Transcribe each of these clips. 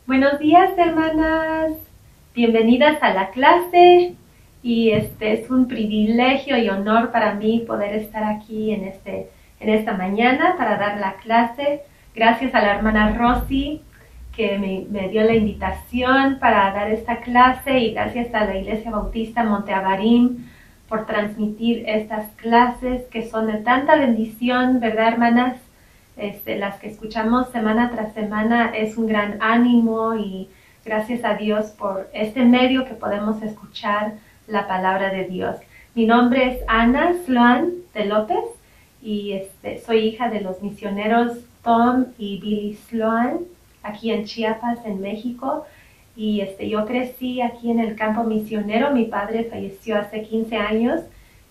Buenos días, hermanas. Bienvenidas a la clase. Y es un privilegio y honor para mí poder estar aquí en esta mañana para dar la clase. Gracias a la hermana Rosy que me dio la invitación para dar esta clase, y gracias a la Iglesia Bautista Monte Avarim por transmitir estas clases que son de tanta bendición, ¿verdad, hermanas? Las que escuchamos semana tras semana es un gran ánimo, y gracias a Dios por este medio que podemos escuchar la palabra de Dios. Mi nombre es Ana Sloan de López y soy hija de los misioneros Tom y Billy Sloan aquí en Chiapas, en México. Y yo crecí aquí en el campo misionero. Mi padre falleció hace 15 años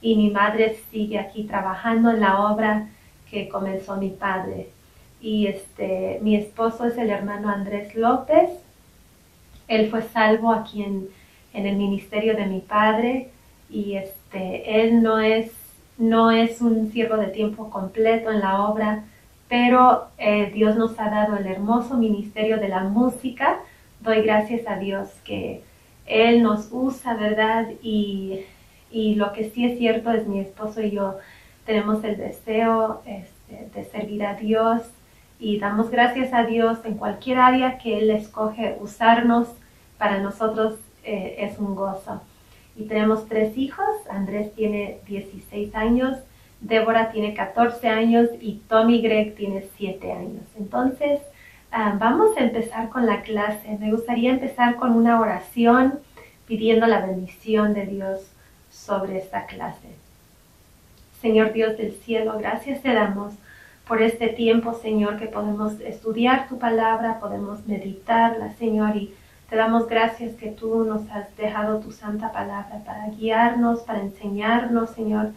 y mi madre sigue aquí trabajando en la obra que comenzó mi padre. Y mi esposo es el hermano Andrés López. Él fue salvo aquí en el ministerio de mi padre, y él no es un siervo de tiempo completo en la obra, pero Dios nos ha dado el hermoso ministerio de la música. Doy gracias a Dios que Él nos usa, ¿verdad? Y lo que sí es cierto es mi esposo y yo tenemos el deseo de servir a Dios, y damos gracias a Dios en cualquier área que Él escoge usarnos. Para nosotros es un gozo. Y tenemos 3 hijos. Andrés tiene 16 años, Débora tiene 14 años y Tommy Greg tiene 7 años. Entonces, vamos a empezar con la clase. Me gustaría empezar con una oración pidiendo la bendición de Dios sobre esta clase. Señor Dios del cielo, gracias te damos por este tiempo, Señor, que podemos estudiar tu palabra, podemos meditarla, Señor, y te damos gracias que tú nos has dejado tu santa palabra para guiarnos, para enseñarnos, Señor,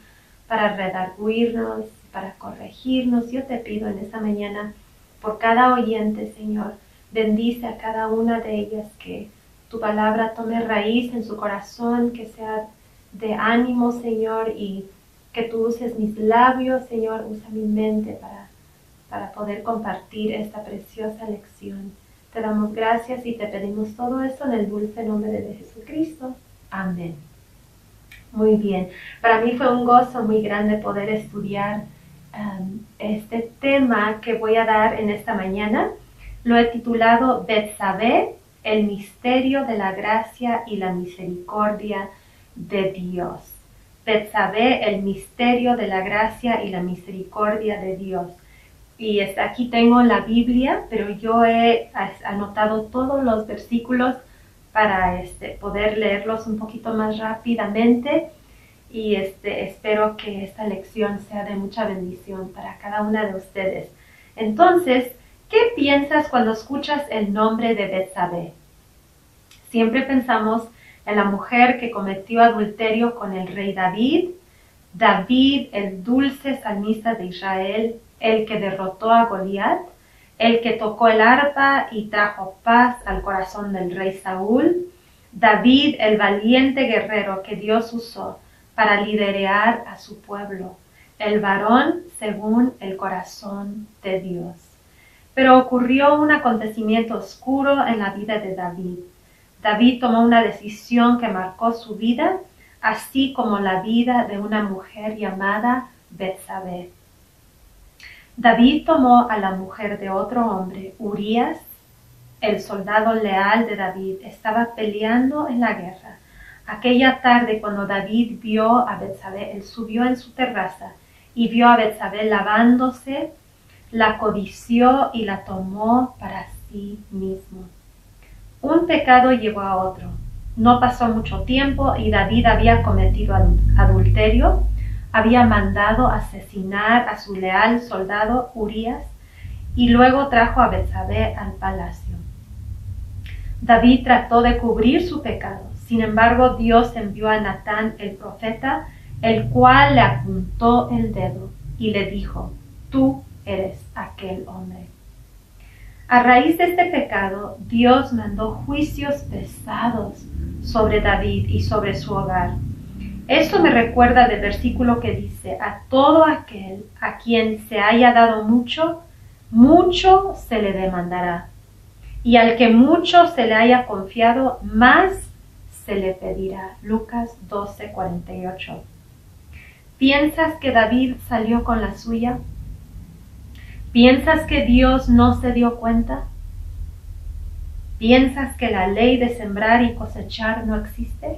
para redarguirnos, para corregirnos. Yo te pido en esta mañana por cada oyente, Señor, bendice a cada una de ellas, que tu palabra tome raíz en su corazón, que sea de ánimo, Señor, y que tú uses mis labios, Señor, usa mi mente para poder compartir esta preciosa lección. Te damos gracias y te pedimos todo esto en el dulce nombre de Jesucristo. Amén. Muy bien. Para mí fue un gozo muy grande poder estudiar este tema que voy a dar en esta mañana. Lo he titulado Betsabé, el misterio de la gracia y la misericordia de Dios. Betsabé, el misterio de la gracia y la misericordia de Dios. Y aquí tengo la Biblia, pero yo he anotado todos los versículos para poder leerlos un poquito más rápidamente, y espero que esta lección sea de mucha bendición para cada una de ustedes. Entonces, ¿qué piensas cuando escuchas el nombre de Betsabé? Siempre pensamos en la mujer que cometió adulterio con el rey David, el dulce salmista de Israel, el que derrotó a Goliat, el que tocó el arpa y trajo paz al corazón del rey Saúl, David, el valiente guerrero que Dios usó para liderar a su pueblo, el varón según el corazón de Dios. Pero ocurrió un acontecimiento oscuro en la vida de David. David tomó una decisión que marcó su vida, así como la vida de una mujer llamada Betsabé. David tomó a la mujer de otro hombre, Urías. El soldado leal de David estaba peleando en la guerra. Aquella tarde, cuando David vio a Betsabé, él subió en su terraza y vio a Betsabé lavándose, la codició y la tomó para sí mismo. Un pecado llevó a otro. No pasó mucho tiempo y David había cometido adulterio, había mandado asesinar a su leal soldado Urías y luego trajo a Betsabé al palacio. David trató de cubrir su pecado. Sin embargo, Dios envió a Natán el profeta, el cual le apuntó el dedo y le dijo: tú eres aquel hombre. A raíz de este pecado, Dios mandó juicios pesados sobre David y sobre su hogar. Esto me recuerda del versículo que dice: a todo aquel a quien se haya dado mucho, mucho se le demandará. y al que mucho se le haya confiado, más se le pedirá. Lucas 12:48. ¿Piensas que David salió con la suya? ¿Piensas que Dios no se dio cuenta? ¿Piensas que la ley de sembrar y cosechar no existe?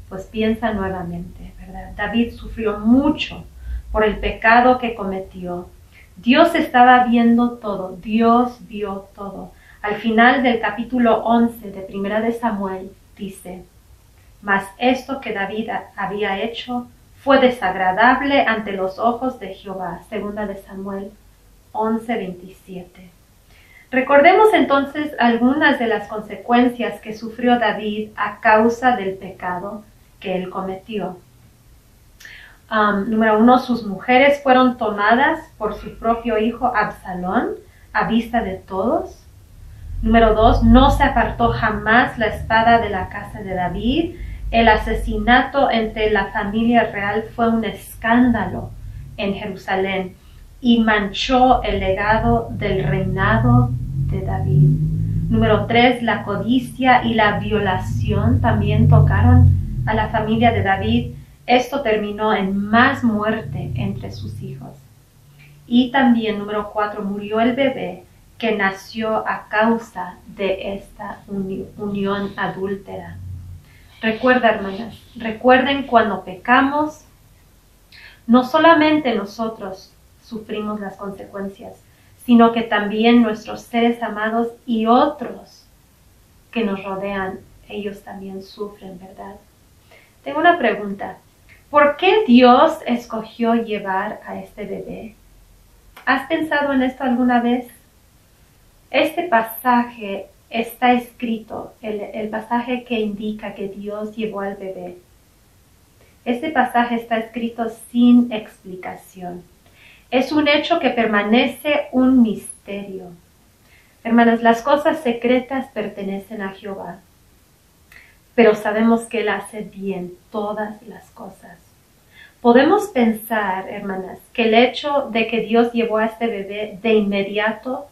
Pues piensa nuevamente, ¿verdad? David sufrió mucho por el pecado que cometió. Dios estaba viendo todo, Dios vio todo. Al final del capítulo 11 de Primera de Samuel dice: mas esto que David había hecho fue desagradable ante los ojos de Jehová. Segunda de Samuel 11:27. Recordemos entonces algunas de las consecuencias que sufrió David a causa del pecado que él cometió. Número 1, sus mujeres fueron tomadas por su propio hijo Absalón a vista de todos. Número 2, no se apartó jamás la espada de la casa de David. El asesinato entre la familia real fue un escándalo en Jerusalén y manchó el legado del reinado de David. Número 3, la codicia y la violación también tocaron a la familia de David. Esto terminó en más muerte entre sus hijos. Y también, número 4, murió el bebé que nació a causa de esta unión adúltera. Recuerda, hermanas, recuerden cuando pecamos, no solamente nosotros sufrimos las consecuencias, sino que también nuestros seres amados y otros que nos rodean, ellos también sufren, ¿verdad? Tengo una pregunta. ¿Por qué Dios escogió llevar a este bebé? ¿Has pensado en esto alguna vez? Este pasaje está escrito, el pasaje que indica que Dios llevó al bebé. Este pasaje está escrito sin explicación. Es un hecho que permanece un misterio. Hermanas, las cosas secretas pertenecen a Jehová, pero sabemos que Él hace bien todas las cosas. Podemos pensar, hermanas, que el hecho de que Dios llevó a este bebé de inmediato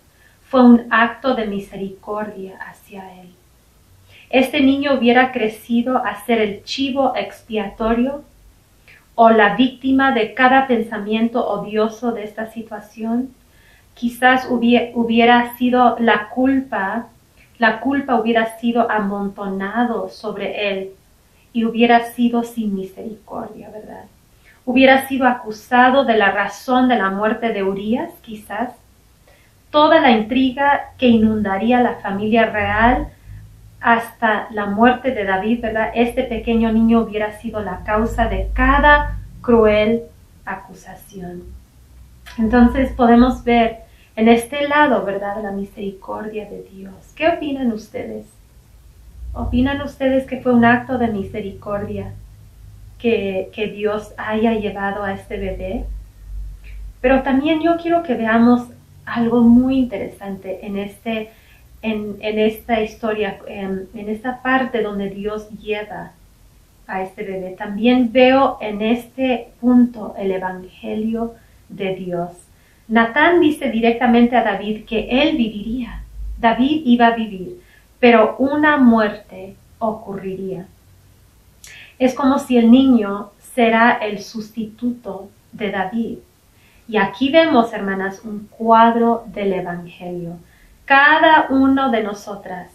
fue un acto de misericordia hacia él. Este niño hubiera crecido a ser el chivo expiatorio o la víctima de cada pensamiento odioso de esta situación. Quizás hubiera sido la culpa hubiera sido amontonado sobre él y hubiera sido sin misericordia, ¿verdad? Hubiera sido acusado de la razón de la muerte de Urías, quizás. Toda la intriga que inundaría la familia real hasta la muerte de David, ¿verdad? Este pequeño niño hubiera sido la causa de cada cruel acusación. Entonces podemos ver en este lado, ¿verdad?, la misericordia de Dios. ¿Qué opinan ustedes? ¿Opinan ustedes que fue un acto de misericordia que Dios haya llevado a este bebé? Pero también yo quiero que veamos algo muy interesante en esta historia, en esta parte donde Dios lleva a este bebé. También veo en este punto el evangelio de Dios. Natán dice directamente a David que él viviría. David iba a vivir, pero una muerte ocurriría. Es como si el niño será el sustituto de David. Y aquí vemos, hermanas, un cuadro del evangelio. Cada una de nosotras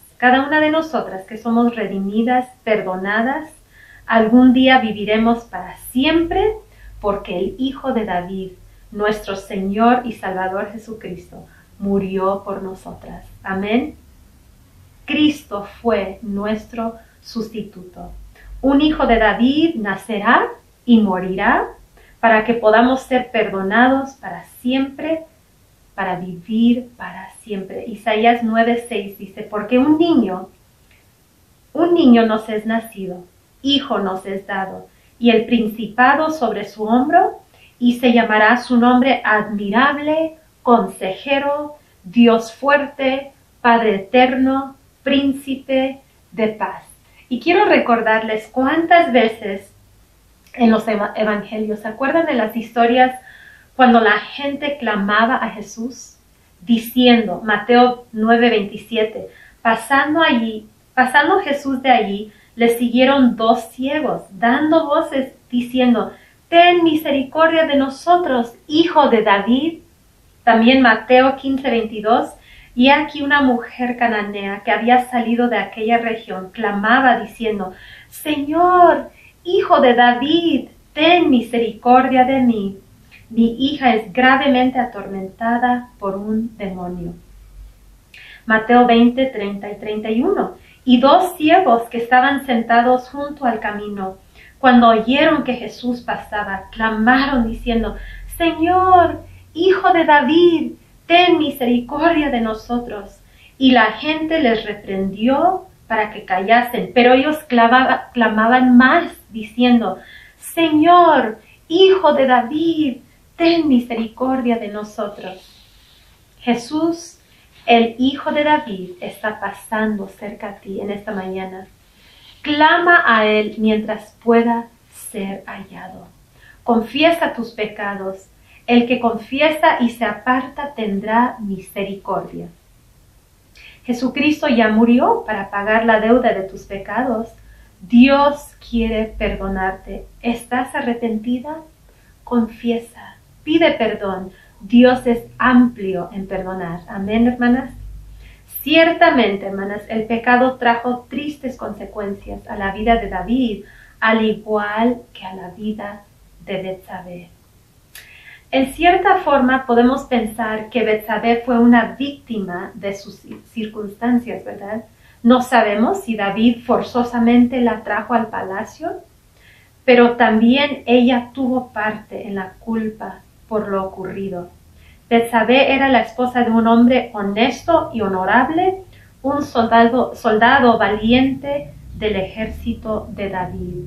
que somos redimidas, perdonadas, algún día viviremos para siempre, porque el Hijo de David, nuestro Señor y Salvador Jesucristo, murió por nosotras. Amén. Cristo fue nuestro sustituto. Un hijo de David nacerá y morirá para que podamos ser perdonados para siempre, para vivir para siempre. Isaías 9:6 dice: porque un niño nos es nacido, hijo nos es dado, y el principado sobre su hombro, y se llamará su nombre admirable, consejero, Dios fuerte, Padre eterno, príncipe de paz. Y quiero recordarles cuántas veces en los evangelios, ¿se acuerdan de las historias cuando la gente clamaba a Jesús? diciendo, Mateo 9:27, pasando Jesús de allí, le siguieron dos ciegos, dando voces, diciendo, ten misericordia de nosotros, hijo de David. También Mateo 15:22, y aquí una mujer cananea que había salido de aquella región, clamaba diciendo, Señor, hijo de David, ten misericordia de mí. Mi hija es gravemente atormentada por un demonio. Mateo 20:30 y 31. Y dos ciegos que estaban sentados junto al camino, cuando oyeron que Jesús pasaba, clamaron diciendo, Señor, hijo de David, ten misericordia de nosotros. Y la gente les reprendió para que callasen, pero ellos clamaban más, diciendo, Señor, hijo de David, ten misericordia de nosotros. Jesús, el hijo de David, está pasando cerca a ti en esta mañana. Clama a él mientras pueda ser hallado. Confiesa tus pecados. El que confiesa y se aparta tendrá misericordia. Jesucristo ya murió para pagar la deuda de tus pecados. Dios quiere perdonarte. ¿Estás arrepentida? Confiesa, pide perdón. Dios es amplio en perdonar. Amén, hermanas. Ciertamente, hermanas, el pecado trajo tristes consecuencias a la vida de David, al igual que a la vida de Betsabé. En cierta forma podemos pensar que Betsabé fue una víctima de sus circunstancias, ¿verdad? No sabemos si David forzosamente la trajo al palacio, pero también ella tuvo parte en la culpa por lo ocurrido. Betsabé era la esposa de un hombre honesto y honorable, un soldado valiente del ejército de David.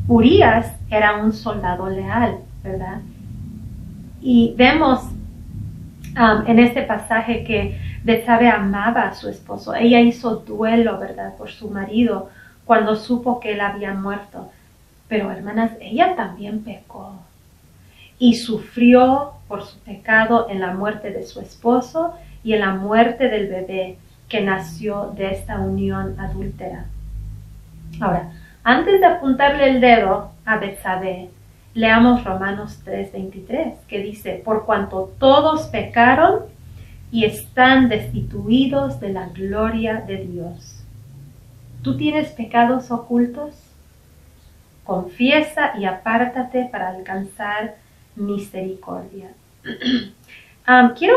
Urías era un soldado leal, ¿verdad? Y vemos en este pasaje que Betsabé amaba a su esposo. Ella hizo duelo, ¿verdad?, por su marido cuando supo que él había muerto. Pero, hermanas, ella también pecó y sufrió por su pecado en la muerte de su esposo y en la muerte del bebé que nació de esta unión adúltera. Ahora, antes de apuntarle el dedo a Betsabé, leamos Romanos 3:23, que dice, por cuanto todos pecaron y están destituidos de la gloria de Dios. ¿Tú tienes pecados ocultos? Confiesa y apártate para alcanzar misericordia. Quiero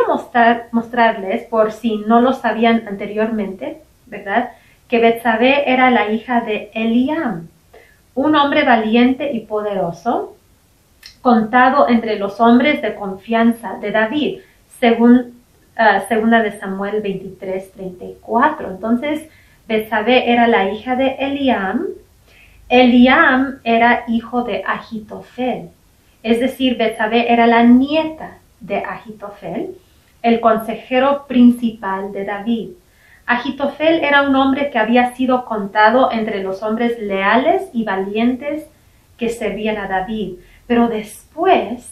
mostrarles, por si no lo sabían anteriormente, ¿verdad?, que Betsabé era la hija de Eliam, un hombre valiente y poderoso, contado entre los hombres de confianza de David, según segunda de Samuel 23:34. Entonces, Betsabé era la hija de Eliam. Eliam era hijo de Ahitofel, es decir, Betsabé era la nieta de Ahitofel, el consejero principal de David. Ahitofel era un hombre que había sido contado entre los hombres leales y valientes que servían a David. Pero después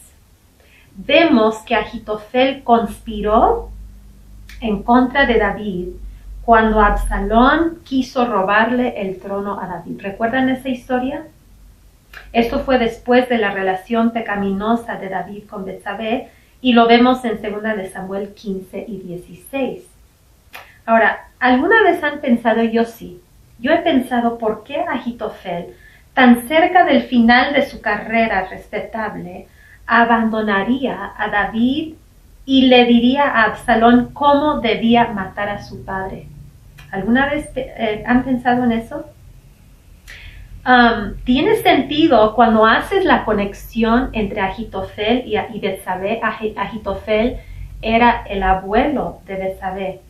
vemos que Ahitofel conspiró en contra de David cuando Absalón quiso robarle el trono a David. ¿Recuerdan esa historia? Esto fue después de la relación pecaminosa de David con Betsabé y lo vemos en 2 de Samuel 15 y 16. Ahora, ¿alguna vez han pensado? Yo sí. Yo he pensado por qué Ahitofel, tan cerca del final de su carrera respetable, abandonaría a David y le diría a Absalón cómo debía matar a su padre. ¿Alguna vez han pensado en eso? Tiene sentido cuando haces la conexión entre Ahitofel y Betsabé. Ahitofel era el abuelo de Betsabé.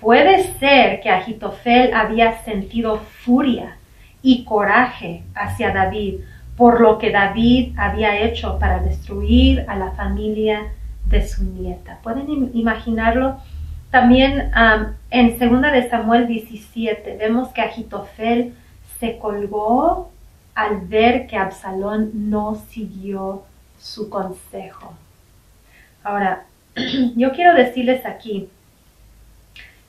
Puede ser que Ahitofel había sentido furia y coraje hacia David por lo que David había hecho para destruir a la familia de su nieta. ¿Pueden imaginarlo? También en 2 de Samuel 17 vemos que Ahitofel se colgó al ver que Absalón no siguió su consejo. Ahora, yo quiero decirles aquí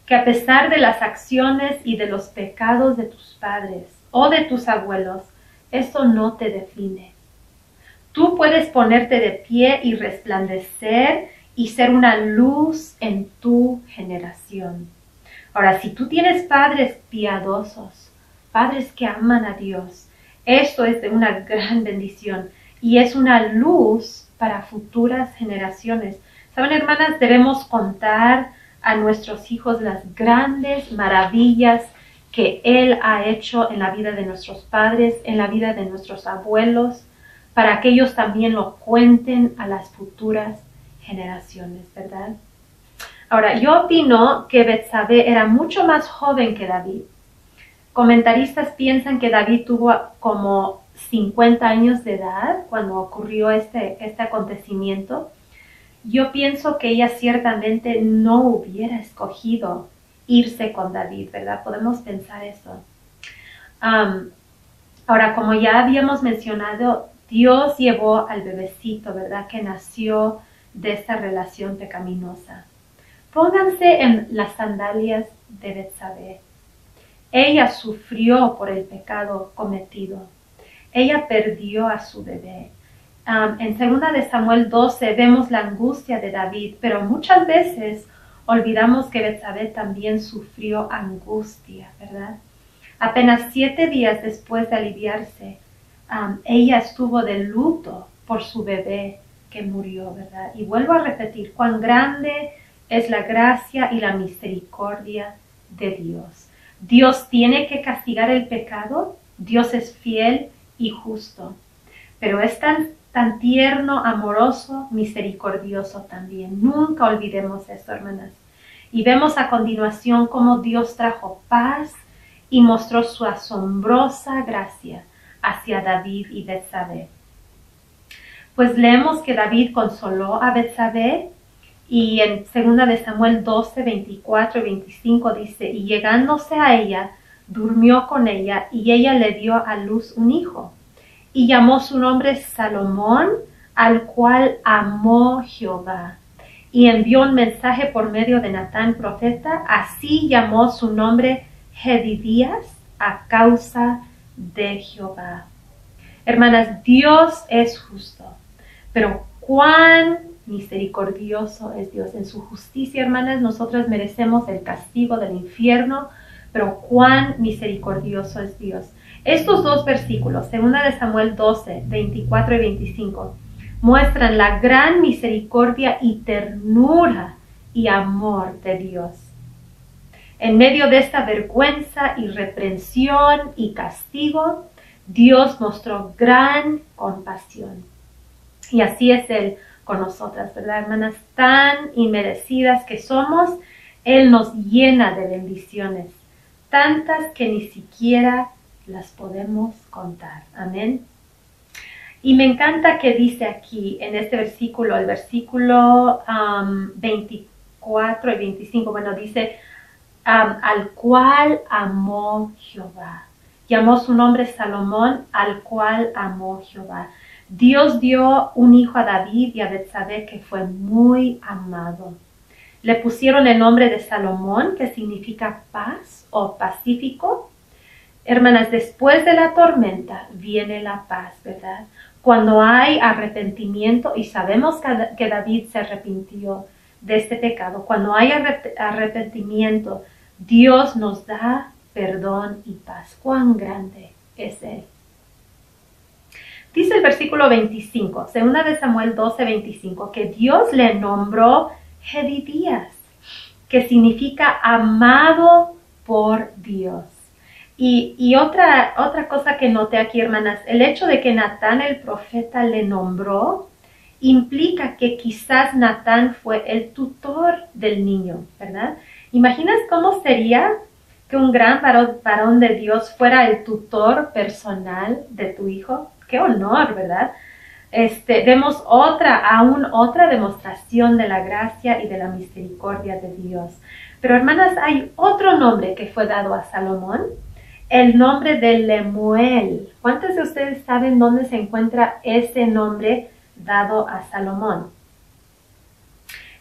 que a pesar de las acciones y de los pecados de tus padres o de tus abuelos, eso no te define. Tú puedes ponerte de pie y resplandecer y ser una luz en tu generación. Ahora, si tú tienes padres piadosos, padres que aman a Dios, esto es de una gran bendición y es una luz para futuras generaciones. Saben, hermanas, debemos contar a nuestros hijos las grandes maravillas que Él ha hecho en la vida de nuestros padres, en la vida de nuestros abuelos, para que ellos también lo cuenten a las futuras generaciones, ¿verdad? Ahora, yo opino que Betsabé era mucho más joven que David. Comentaristas piensan que David tuvo como 50 años de edad cuando ocurrió este acontecimiento. Yo pienso que ella ciertamente no hubiera escogido irse con David, ¿verdad? Podemos pensar eso. Ahora, como ya habíamos mencionado, Dios llevó al bebecito, ¿verdad? Que nació de esta relación pecaminosa. Pónganse en las sandalias de Betsabé. Ella sufrió por el pecado cometido. Ella perdió a su bebé. En 2 de Samuel 12 vemos la angustia de David, pero muchas veces olvidamos que Betsabé también sufrió angustia, ¿verdad? Apenas 7 días después de aliviarse, ella estuvo de luto por su bebé que murió, ¿verdad? Y vuelvo a repetir, cuán grande es la gracia y la misericordia de Dios. Dios tiene que castigar el pecado, Dios es fiel y justo, pero es tan tierno, amoroso, misericordioso también. Nunca olvidemos esto, hermanas. Y vemos a continuación cómo Dios trajo paz y mostró su asombrosa gracia hacia David y Betsabé. Pues leemos que David consoló a Betsabé y en 2 de Samuel 12, 24 y 25 dice, y llegándose a ella, durmió con ella y ella le dio a luz un hijo. Y llamó su nombre Salomón, al cual amó Jehová. Y envió un mensaje por medio de Natán profeta, así llamó su nombre Jedidías a causa de Jehová. Hermanas, Dios es justo, pero cuán misericordioso es Dios. En su justicia, hermanas, nosotras merecemos el castigo del infierno, pero cuán misericordioso es Dios. Estos dos versículos, 2 de Samuel 12, 24 y 25, muestran la gran misericordia y ternura y amor de Dios. En medio de esta vergüenza y reprensión y castigo, Dios mostró gran compasión. Y así es Él con nosotras, ¿verdad, hermanas? Tan inmerecidas que somos, Él nos llena de bendiciones, tantas que ni siquiera las podemos contar. Amén. Y me encanta que dice aquí en este versículo, el versículo 24 y 25, bueno, dice, al cual amó Jehová. Llamó su nombre Salomón, al cual amó Jehová. Dios dio un hijo a David y a Betsabé que fue muy amado. Le pusieron el nombre de Salomón, que significa paz o pacífico. Hermanas, después de la tormenta viene la paz, ¿verdad? Cuando hay arrepentimiento, y sabemos que David se arrepintió de este pecado, cuando hay arrepentimiento, Dios nos da perdón y paz. ¡Cuán grande es Él! Dice el versículo 25, 2 de Samuel 12, 25, que Dios le nombró Jedidías, que significa amado por Dios. Y otra cosa que noté aquí, hermanas, el hecho de que Natán el profeta le nombró implica que quizás Natán fue el tutor del niño, ¿verdad? ¿Imaginas cómo sería que un gran varón de Dios fuera el tutor personal de tu hijo? ¡Qué honor!, ¿verdad? Vemos aún otra demostración de la gracia y de la misericordia de Dios. Pero, hermanas, hay otro nombre que fue dado a Salomón, el nombre de Lemuel. ¿Cuántos de ustedes saben dónde se encuentra ese nombre dado a Salomón?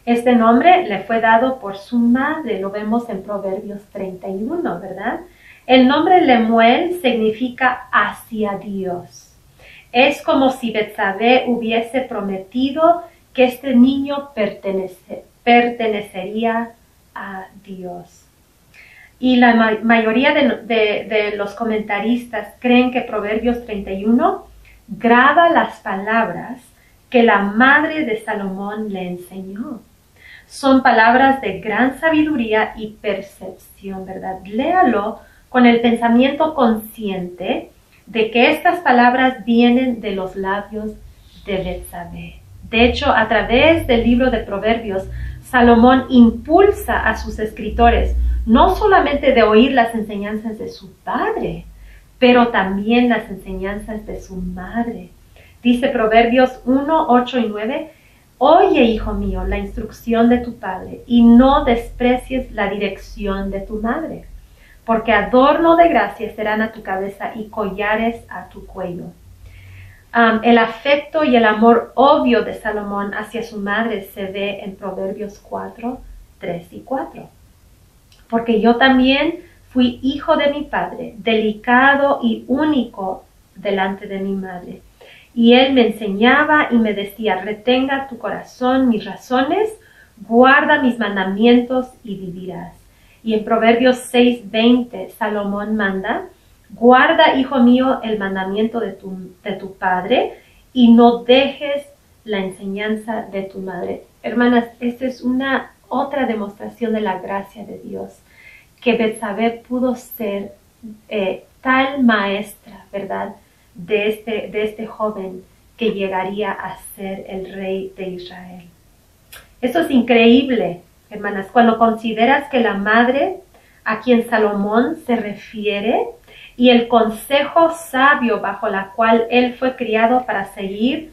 Este nombre le fue dado por su madre, lo vemos en Proverbios 31, ¿verdad? El nombre Lemuel significa hacia Dios. Es como si Betsabé hubiese prometido que este niño pertenecería a Dios. Y la mayoría de los comentaristas creen que Proverbios 31 graba las palabras que la madre de Salomón le enseñó. Son palabras de gran sabiduría y percepción, ¿verdad? Léalo con el pensamiento consciente de que estas palabras vienen de los labios de Betsabé. De hecho, a través del libro de Proverbios, Salomón impulsa a sus escritores no solamente de oír las enseñanzas de su padre, pero también las enseñanzas de su madre. Dice Proverbios 1, 8 y 9, oye, hijo mío, la instrucción de tu padre, y no desprecies la dirección de tu madre, porque adorno de gracia serán a tu cabeza y collares a tu cuello. El afecto y el amor obvio de Salomón hacia su madre se ve en Proverbios 4, 3 y 4. Porque yo también fui hijo de mi padre, delicado y único delante de mi madre. Y él me enseñaba y me decía, retenga tu corazón mis razones, guarda mis mandamientos y vivirás. Y en Proverbios 6:20, Salomón manda, guarda, hijo mío, el mandamiento de tu padre y no dejes la enseñanza de tu madre. Hermanas, esta es una otra demostración de la gracia de Dios, que Betsabé pudo ser tal maestra, ¿verdad?, de este joven que llegaría a ser el rey de Israel. Esto es increíble, hermanas, cuando consideras que la madre a quien Salomón se refiere y el consejo sabio bajo la cual él fue criado para seguir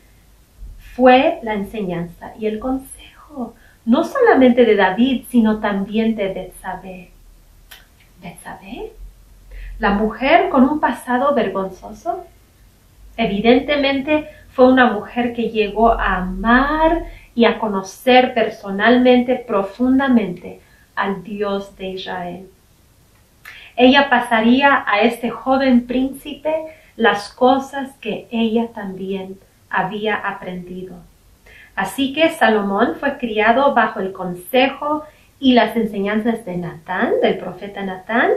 fue la enseñanza y el consejo, no solamente de David, sino también de Betsabé. ¿Betsabé? La mujer con un pasado vergonzoso. Evidentemente fue una mujer que llegó a amar y a conocer personalmente, profundamente, al Dios de Israel. Ella pasaría a este joven príncipe las cosas que ella también había aprendido. Así que Salomón fue criado bajo el consejo y las enseñanzas de Natán, del profeta Natán,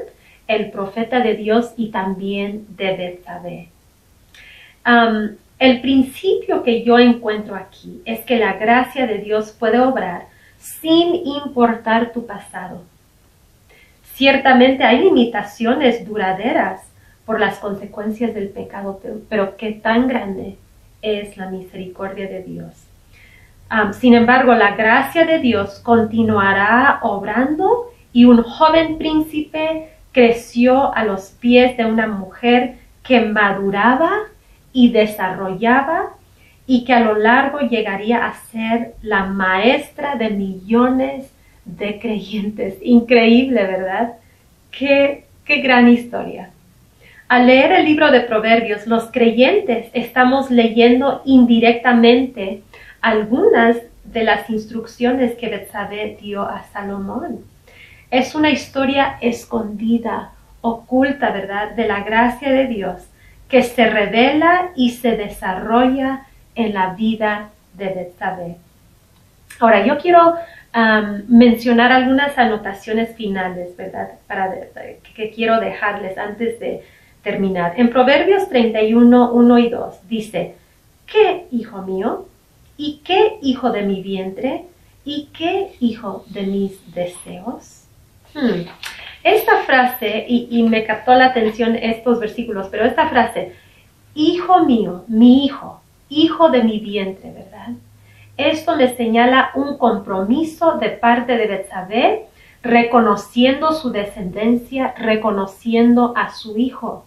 el profeta de Dios, y también de Betsabé. El principio que yo encuentro aquí es que la gracia de Dios puede obrar sin importar tu pasado. Ciertamente hay limitaciones duraderas por las consecuencias del pecado, pero qué tan grande es la misericordia de Dios. Sin embargo, la gracia de Dios continuará obrando y un joven príncipe creció a los pies de una mujer que maduraba y desarrollaba y que a lo largo llegaría a ser la maestra de millones de creyentes. Increíble, ¿verdad? Qué gran historia. Al leer el libro de Proverbios, los creyentes estamos leyendo indirectamente algunas de las instrucciones que Betsabé dio a Salomón. Es una historia escondida, oculta, ¿verdad?, de la gracia de Dios que se revela y se desarrolla en la vida de Betsabé. Ahora, yo quiero mencionar algunas anotaciones finales, ¿verdad?, que quiero dejarles antes de terminar. En Proverbios 31, 1 y 2 dice, ¿qué, hijo mío? ¿Y qué hijo de mi vientre? ¿Y qué hijo de mis deseos? Esta frase, y me captó la atención estos versículos, pero esta frase, hijo mío, mi hijo de mi vientre, ¿verdad? Esto me señala un compromiso de parte de Betsabé, reconociendo su descendencia, reconociendo a su hijo.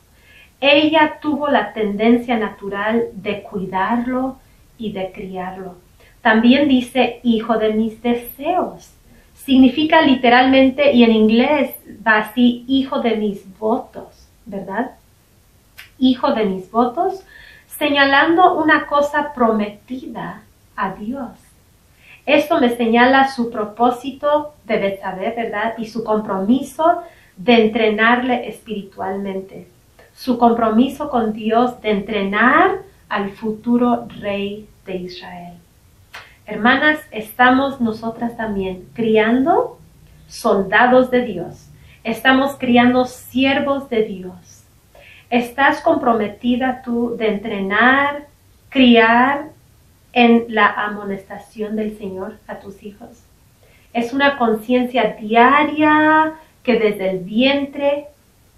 Ella tuvo la tendencia natural de cuidarlo y de criarlo. También dice, hijo de mis deseos. Significa literalmente, y en inglés va así, hijo de mis votos, ¿verdad? Hijo de mis votos, señalando una cosa prometida a Dios. Esto me señala su propósito de Betsabé, ¿verdad? Y su compromiso de entrenarle espiritualmente. Su compromiso con Dios de entrenar al futuro rey de Israel. Hermanas, estamos nosotras también criando soldados de Dios. Estamos criando siervos de Dios. ¿Estás comprometida tú de entrenar, criar en la amonestación del Señor a tus hijos? Es una conciencia diaria que desde el vientre,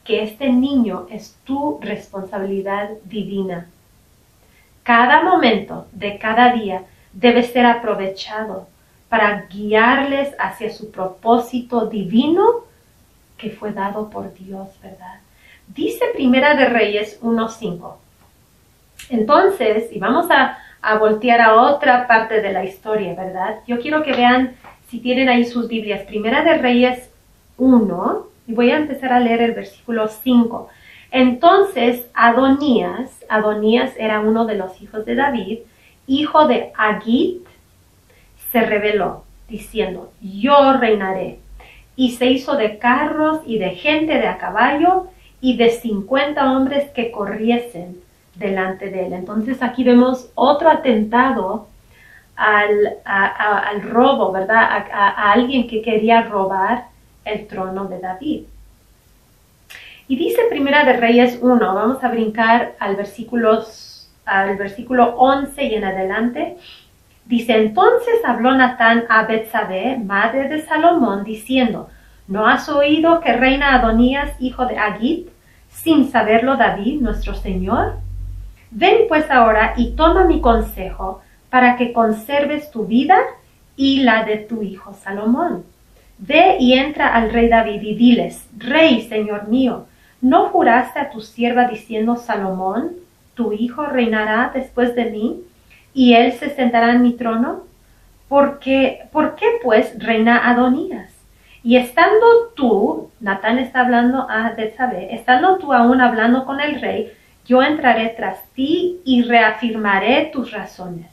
que este niño es tu responsabilidad divina. Cada momento de cada día debe ser aprovechado para guiarles hacia su propósito divino que fue dado por Dios, ¿verdad? Dice Primera de Reyes 1:5. Entonces, y vamos a voltear a otra parte de la historia, ¿verdad? Yo quiero que vean, si tienen ahí sus Biblias, Primera de Reyes 1, y voy a empezar a leer el versículo 5. Entonces, Adonías era uno de los hijos de David, hijo de Agit, se rebeló, diciendo, yo reinaré. Y se hizo de carros y de gente de a caballo y de 50 hombres que corriesen delante de él. Entonces aquí vemos otro atentado al robo, ¿verdad? A alguien que quería robar el trono de David. Y dice Primera de Reyes 1, vamos a brincar al versículo 11 y en adelante. Dice, entonces habló Natán a Betsabé, madre de Salomón, diciendo, ¿no has oído que reina Adonías, hijo de Agit, sin saberlo David, nuestro señor? Ven pues ahora y toma mi consejo para que conserves tu vida y la de tu hijo Salomón. Ve y entra al rey David y diles, Rey, señor mío, ¿no juraste a tu sierva diciendo, Salomón, tu hijo reinará después de mí, y él se sentará en mi trono? ¿Por qué pues reina Adonías? Y estando tú, Natán está hablando a Betsabé, estando tú aún hablando con el rey, yo entraré tras ti y reafirmaré tus razones.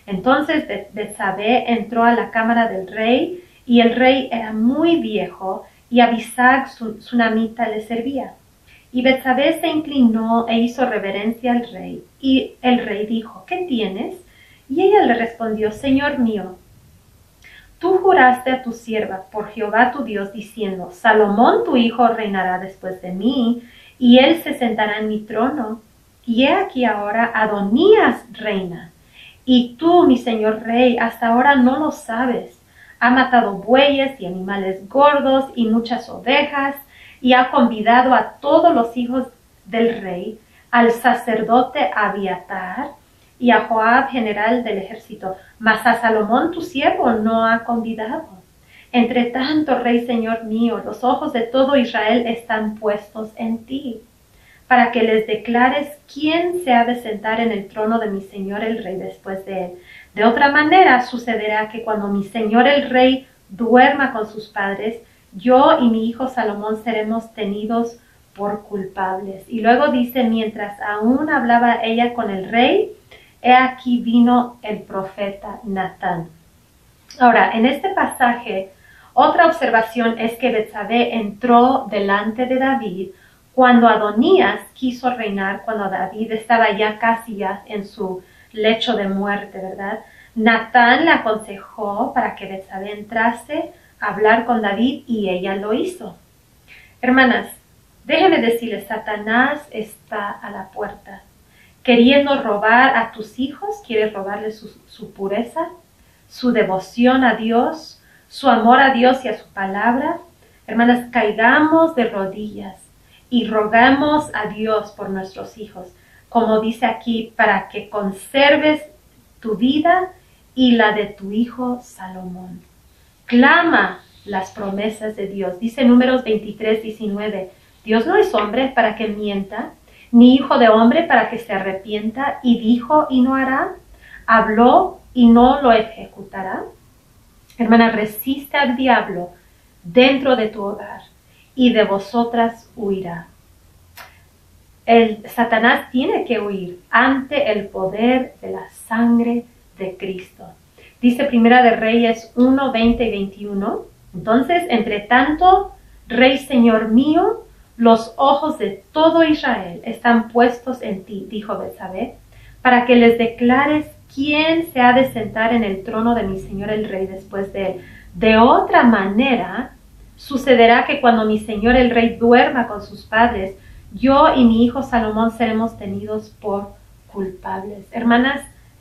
Entonces Betsabé entró a la cámara del rey, y el rey era muy viejo, y Abisag, su sunamita, le servía. Y Betsabé se inclinó e hizo reverencia al rey. Y el rey dijo, ¿qué tienes? Y ella le respondió, Señor mío, tú juraste a tu sierva por Jehová tu Dios, diciendo, Salomón tu hijo reinará después de mí, y él se sentará en mi trono. Y he aquí ahora Adonías reina. Y tú, mi señor rey, hasta ahora no lo sabes. Ha matado bueyes y animales gordos y muchas ovejas, y ha convidado a todos los hijos del rey, al sacerdote Abiatar y a Joab, general del ejército, mas a Salomón tu siervo no ha convidado. Entre tanto, rey señor mío, los ojos de todo Israel están puestos en ti, para que les declares quién se ha de sentar en el trono de mi señor el rey después de él. De otra manera sucederá que cuando mi señor el rey duerma con sus padres, yo y mi hijo Salomón seremos tenidos por culpables. Y luego dice, mientras aún hablaba ella con el rey, he aquí vino el profeta Natán. Ahora, en este pasaje, otra observación es que Betsabé entró delante de David cuando Adonías quiso reinar, cuando David estaba ya casi en su lecho de muerte, ¿verdad? Natán le aconsejó para que Betsabé entrase a hablar con David y ella lo hizo. Hermanas, déjeme decirles, Satanás está a la puerta, queriendo robar a tus hijos, quiere robarles su pureza, su devoción a Dios, su amor a Dios y a su palabra. Hermanas, caigamos de rodillas y rogamos a Dios por nuestros hijos, como dice aquí, para que conserves tu vida y la de tu hijo Salomón. Clama las promesas de Dios. Dice Números 23:19, Dios no es hombre para que mienta, ni hijo de hombre para que se arrepienta, y dijo y no hará, habló y no lo ejecutará. Hermana, resiste al diablo dentro de tu hogar, y de vosotras huirá. Satanás tiene que huir ante el poder de la sangre de Cristo. Dice Primera de Reyes 1, 20 y 21. Entonces, entre tanto, Rey Señor mío, los ojos de todo Israel están puestos en ti, dijo Betsabé, para que les declares quién se ha de sentar en el trono de mi señor el rey después de él. De otra manera, sucederá que cuando mi señor el rey duerma con sus padres, yo y mi hijo Salomón seremos tenidos por culpables. Hermanas,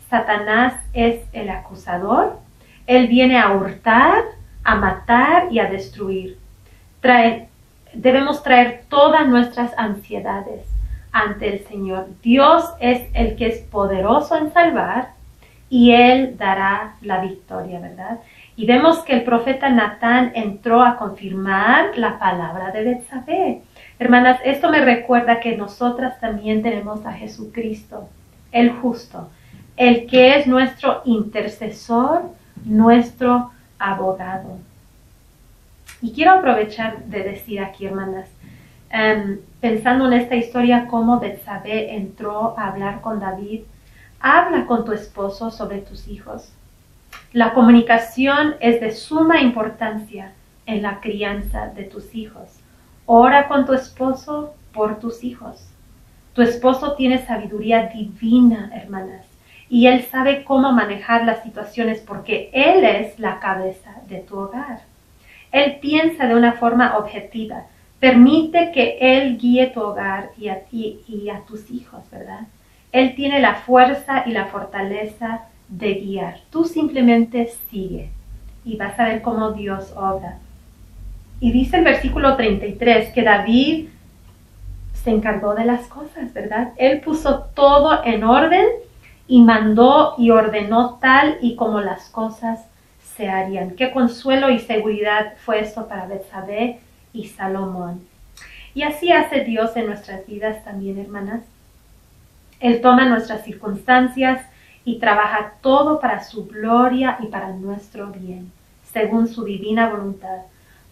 Satanás es el acusador. Él viene a hurtar, a matar y a destruir. Debemos traer todas nuestras ansiedades ante el Señor. Dios es el que es poderoso en salvar y Él dará la victoria, ¿verdad? Y vemos que el profeta Natán entró a confirmar la palabra de Betsabé. Hermanas, esto me recuerda que nosotras también tenemos a Jesucristo, el justo, el que es nuestro intercesor, nuestro abogado. Y quiero aprovechar de decir aquí, hermanas, pensando en esta historia, cómo Betsabé entró a hablar con David, habla con tu esposo sobre tus hijos. La comunicación es de suma importancia en la crianza de tus hijos. Ora con tu esposo por tus hijos. Tu esposo tiene sabiduría divina, hermanas, y él sabe cómo manejar las situaciones porque él es la cabeza de tu hogar. Él piensa de una forma objetiva. Permite que él guíe tu hogar y a ti y a tus hijos, ¿verdad? Él tiene la fuerza y la fortaleza de guiar. Tú simplemente sigue y vas a ver cómo Dios obra. Y dice el versículo 33 que David se encargó de las cosas, ¿verdad? Él puso todo en orden y mandó y ordenó tal y como las cosas se harían. Qué consuelo y seguridad fue esto para Betsabé y Salomón. Y así hace Dios en nuestras vidas también, hermanas. Él toma nuestras circunstancias y trabaja todo para su gloria y para nuestro bien, según su divina voluntad.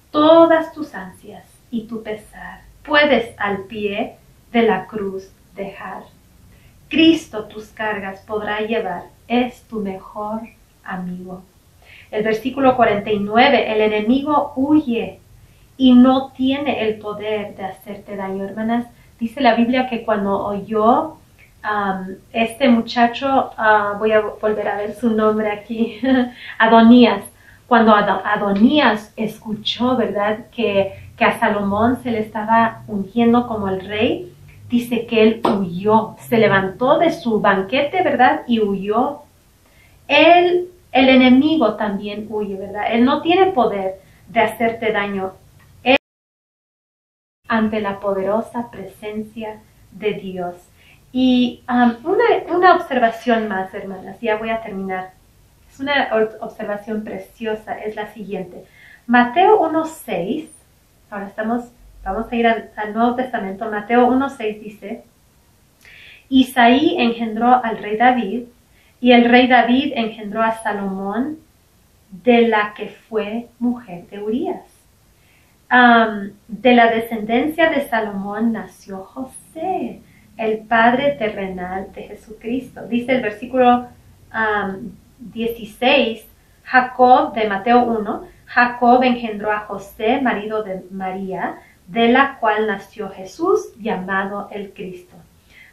Todas tus ansias y tu pesar puedes al pie de la cruz dejar. Cristo tus cargas podrá llevar, es tu mejor amigo. El versículo 49, el enemigo huye y no tiene el poder de hacerte daño. Hermanas, dice la Biblia que cuando oyó este muchacho, voy a volver a ver su nombre aquí, Adonías, cuando Adonías escuchó, ¿verdad?, que a Salomón se le estaba ungiendo como el rey, dice que él huyó, se levantó de su banquete, ¿verdad?, y huyó. El enemigo también huye, ¿verdad? Él no tiene poder de hacerte daño. Él ante la poderosa presencia de Dios. Y una observación más, hermanas, ya voy a terminar. Es una observación preciosa, es la siguiente. Mateo 1:6, ahora vamos a ir al Nuevo Testamento. Mateo 1:6 dice, Isaí engendró al rey David, y el rey David engendró a Salomón, de la que fue mujer de Urías. De la descendencia de Salomón nació José, el padre terrenal de Jesucristo. Dice el versículo 16, Jacob, de Mateo 1, Jacob engendró a José, marido de María, de la cual nació Jesús, llamado el Cristo.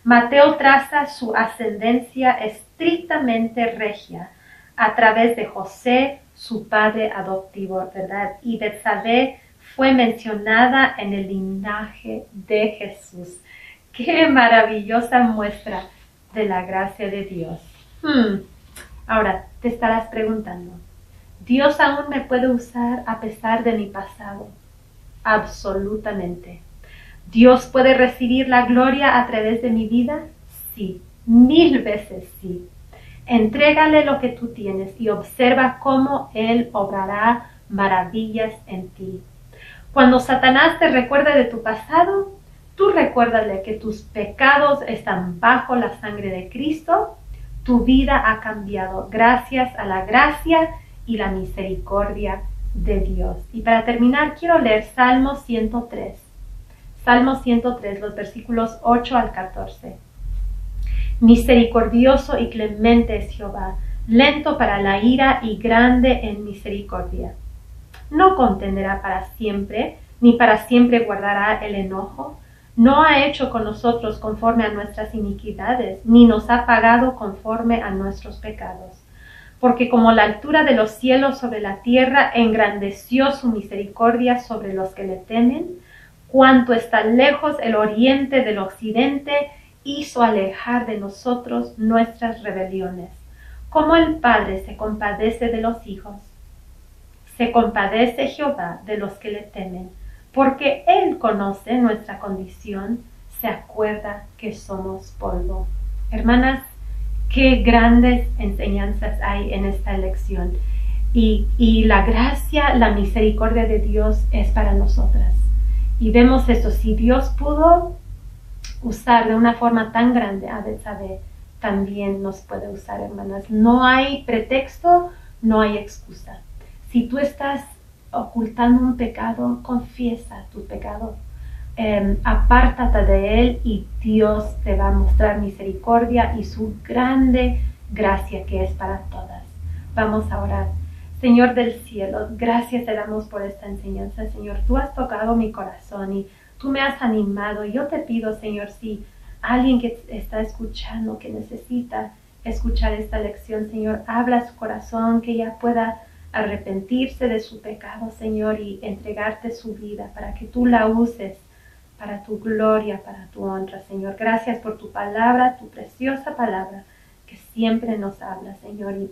Mateo traza su ascendencia estrictamente regia a través de José, su padre adoptivo, ¿verdad? Y Betsabé fue mencionada en el linaje de Jesús. ¡Qué maravillosa muestra de la gracia de Dios! Ahora, te estarás preguntando, ¿Dios aún me puede usar a pesar de mi pasado? Absolutamente. ¿Dios puede recibir la gloria a través de mi vida? Sí, 1000 veces sí. Entrégale lo que tú tienes y observa cómo Él obrará maravillas en ti. Cuando Satanás te recuerde de tu pasado, tú recuérdale que tus pecados están bajo la sangre de Cristo. Tu vida ha cambiado gracias a la gracia y la misericordia de Dios. Y para terminar, quiero leer Salmo 103. Salmo 103, los versículos 8 al 14. Misericordioso y clemente es Jehová, lento para la ira y grande en misericordia. No contenderá para siempre, ni para siempre guardará el enojo. No ha hecho con nosotros conforme a nuestras iniquidades, ni nos ha pagado conforme a nuestros pecados. Porque como la altura de los cielos sobre la tierra, engrandeció su misericordia sobre los que le temen, cuanto está lejos el oriente del occidente, hizo alejar de nosotros nuestras rebeliones. Como el Padre se compadece de los hijos, se compadece Jehová de los que le temen, porque Él conoce nuestra condición, se acuerda que somos polvo. Hermanas, qué grandes enseñanzas hay en esta lección. Y la gracia, la misericordia de Dios es para nosotras. Y vemos esto, si Dios pudo usar de una forma tan grande a Betsabé, también nos puede usar, hermanas. No hay pretexto, no hay excusa. Si tú estás ocultando un pecado, confiesa tu pecado. Apártate de él y Dios te va a mostrar misericordia y su grande gracia que es para todas. Vamos a orar. Señor del cielo, gracias te damos por esta enseñanza, Señor. Tú has tocado mi corazón y tú me has animado. Yo te pido, Señor, si alguien que está escuchando, que necesita escuchar esta lección, Señor, habla a su corazón, que ella pueda arrepentirse de su pecado, Señor, y entregarte su vida para que tú la uses para tu gloria, para tu honra, Señor. Gracias por tu palabra, tu preciosa palabra, que siempre nos habla, Señor. Y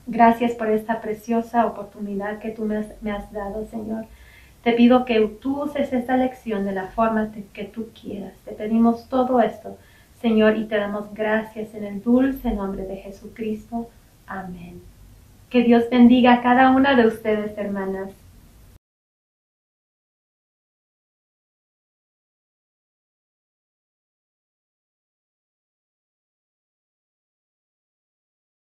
gracias por esta preciosa oportunidad que tú me has dado, Señor. Te pido que tú uses esta lección de la forma que tú quieras. Te pedimos todo esto, Señor, y te damos gracias en el dulce nombre de Jesucristo. Amén. Que Dios bendiga a cada una de ustedes, hermanas.